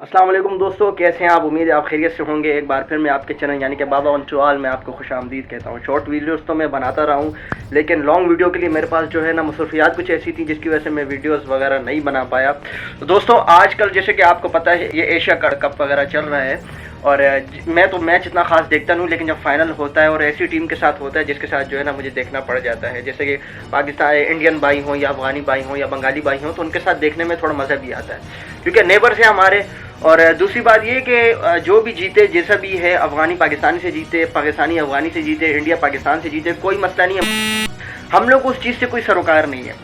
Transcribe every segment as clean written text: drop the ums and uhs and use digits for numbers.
अस्सलाम वालेकुम दोस्तों, कैसे हैं आप। उम्मीद है आप खैरियत से होंगे। एक बार फिर मैं आपके चैनल यानी कि बाबा ऑन में आपको खुश आमदीद कहता हूँ। शॉर्ट वीडियोस तो मैं बनाता रहा हूँ, लेकिन लॉन्ग वीडियो के लिए मेरे पास जो है ना मसरूफियात कुछ ऐसी थी जिसकी वजह से मैं वीडियोस वगैरह नहीं बना पाया। तो दोस्तों आजकल जैसे कि आपको पता है ये एशिया कप वगैरह चल रहा है, और मैं तो मैच इतना खास देखता नहीं, लेकिन जब फाइनल होता है और ऐसी टीम के साथ होता है जिसके साथ जो है ना मुझे देखना पड़ जाता है, जैसे कि पाकिस्तान इंडियन भाई हों या अफगानी भाई हों या बंगाली भाई हों, तो उनके साथ देखने में थोड़ा मज़ा भी आता है क्योंकि नेबर्स हैं हमारे। और दूसरी बात ये कि जो भी जीते, जैसा भी है, अफगानी पाकिस्तानी से जीते, पाकिस्तानी अफगानी से जीते, इंडिया पाकिस्तान से जीते, कोई मसला नहीं है। हम लोग उस चीज़ से कोई सरोकार नहीं है।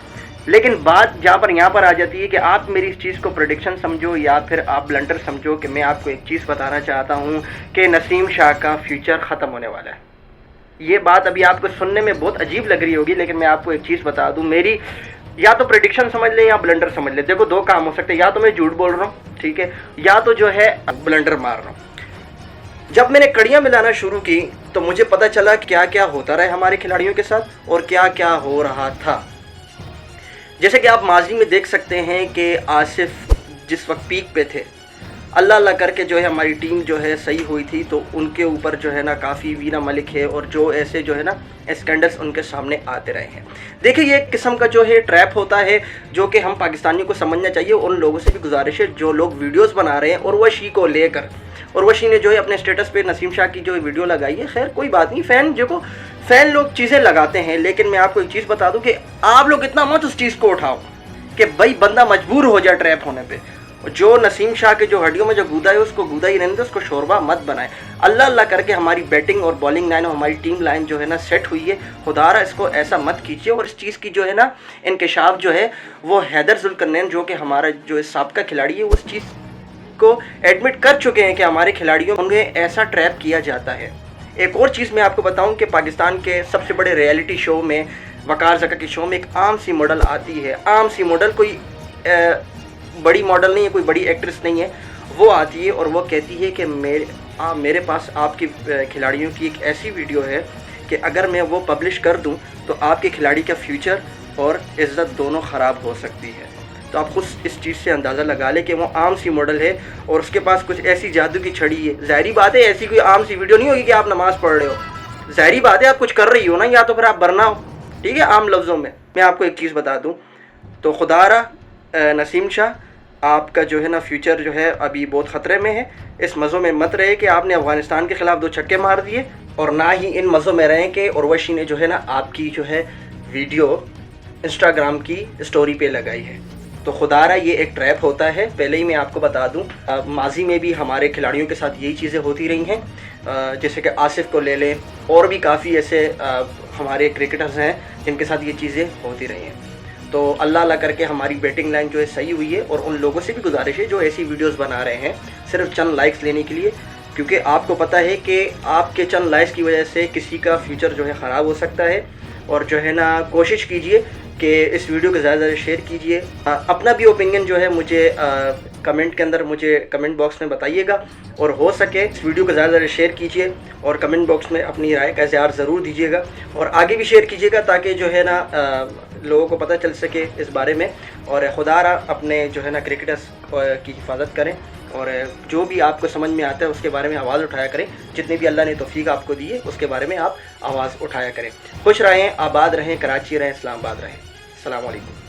लेकिन बात जहाँ पर यहाँ पर आ जाती है कि आप मेरी इस चीज़ को प्रेडिक्शन समझो या फिर आप ब्लंडर समझो कि मैं आपको एक चीज़ बताना चाहता हूँ कि नसीम शाह का फ्यूचर ख़त्म होने वाला है। ये बात अभी आपको सुनने में बहुत अजीब लग रही होगी, लेकिन मैं आपको एक चीज़ बता दूँ, मेरी या तो प्रेडिक्शन समझ लें या ब्लंडर समझ लें। देखो दो काम हो सकते हैं, या तो मैं झूठ बोल रहा हूँ, ठीक है, या तो जो है ब्लंडर मार रहा हूँ। जब मैंने कड़ियाँ मिलाना शुरू की तो मुझे पता चला क्या क्या होता रहा हमारे खिलाड़ियों के साथ और क्या क्या हो रहा था। जैसे कि आप माजी में देख सकते हैं कि आसिफ जिस वक्त पीक पे थे, अल्लाह अल्लाह करके जो है हमारी टीम जो है सही हुई थी, तो उनके ऊपर जो है ना काफ़ी वीना मलिक है और जो ऐसे जो है ना स्कैंडल्स उनके सामने आते रहे हैं। देखिए ये एक किस्म का जो है ट्रैप होता है जो कि हम पाकिस्तानियों को समझना चाहिए। उन लोगों से भी गुजारिश है जो लोग वीडियोस बना रहे हैं उर्वशी को लेकर, उर्वशी ने जो है अपने स्टेटस पे नसीम शाह की जो वीडियो लगाई है, खैर कोई बात नहीं, फ़ैन लोग चीज़ें लगाते हैं, लेकिन मैं आपको एक चीज़ बता दूं कि आप लोग इतना मत उस चीज़ को उठाओ कि भाई बंदा मजबूर हो जाए ट्रैप होने पे। जो नसीम शाह के जो हड्डियों में जो गूदा है उसको गूदा ही रहने दो, उसको शोरबा मत बनाए। अल्लाह अल्लाह करके हमारी बैटिंग और बॉलिंग लाइन और हमारी टीम लाइन जो है ना सेट हुई है, खुदारा इसको ऐसा मत कीजिए। और इस चीज़ की जो है ना इंकशाफ जो है वो हैदर जुल्करनैन जो कि हमारा जो साबिका खिलाड़ी है, उस चीज़ को एडमिट कर चुके हैं कि हमारे खिलाड़ियों उन्हें ऐसा ट्रैप किया जाता है। एक और चीज़ मैं आपको बताऊं कि पाकिस्तान के सबसे बड़े रियलिटी शो में, वकार ज़का के शो में, एक आम सी मॉडल आती है। आम सी मॉडल, कोई बड़ी मॉडल नहीं है, कोई बड़ी एक्ट्रेस नहीं है। वो आती है और वो कहती है कि मेरे पास आपके खिलाड़ियों की एक ऐसी वीडियो है कि अगर मैं वो पब्लिश कर दूं तो आपके खिलाड़ी का फ्यूचर और इज़्ज़त दोनों ख़राब हो सकती है। तो आप खुद इस चीज़ से अंदाज़ा लगा ले कि वो आम सी मॉडल है और उसके पास कुछ ऐसी जादू की छड़ी है। ज़ाहिरी बात है ऐसी कोई आम सी वीडियो नहीं होगी कि आप नमाज़ पढ़ रहे हो। ज़ाहिरी बात है आप कुछ कर रही हो ना, या तो फिर आप बरना हो, ठीक है। आम लफ्ज़ों में मैं आपको एक चीज़ बता दूँ तो खुदारा नसीम शाह, आपका जो है ना फ्यूचर जो है अभी बहुत ख़तरे में है। इस मज़ों में मत रहे कि आपने अफ़गानिस्तान के ख़िलाफ़ 2 छक्के मार दिए, और ना ही इन मज़ों में रहें कि उर्वशी ने जो है ना आपकी जो है वीडियो इंस्टाग्राम की स्टोरी पे लगाई है। तो खुदारा ये एक ट्रैप होता है, पहले ही मैं आपको बता दूं। माजी में भी हमारे खिलाड़ियों के साथ यही चीज़ें होती रही हैं। जैसे कि आसिफ को ले लें, और भी काफ़ी ऐसे हमारे क्रिकेटर्स हैं जिनके साथ ये चीज़ें होती रही हैं। तो अल्लाह अल्लाह करके हमारी बैटिंग लाइन जो है सही हुई है, और उन लोगों से भी गुजारिश है जो ऐसी वीडियोस बना रहे हैं सिर्फ चंद लाइक्स लेने के लिए, क्योंकि आपको पता है कि आपके चंद लाइक्स की वजह से किसी का फ्यूचर जो है ख़राब हो सकता है। और जो है ना कोशिश कीजिए कि इस वीडियो को ज़्यादा से ज़्यादा शेयर कीजिए। अपना भी ओपिनियन जो है मुझे कमेंट के अंदर, मुझे कमेंट बॉक्स में बताइएगा, और हो सके इस वीडियो को ज़्यादा से ज़्यादा शेयर कीजिए और कमेंट बॉक्स में अपनी राय का इज़हार ज़रूर दीजिएगा, और आगे भी शेयर कीजिएगा ताकि जो है ना लोगों को पता चल सके इस बारे में। और खुदारा अपने जो है ना क्रिकेटर्स की हिफाजत करें, और जो भी आपको समझ में आता है उसके बारे में आवाज़ उठाया करें। जितनी भी अल्लाह ने तौफीक आपको दी है उसके बारे में आप आवाज़ उठाया करें। खुश रहें, आबाद रहें, कराची रहें, इस्लामाबाद रहें। अस्सलाम वालेकुम।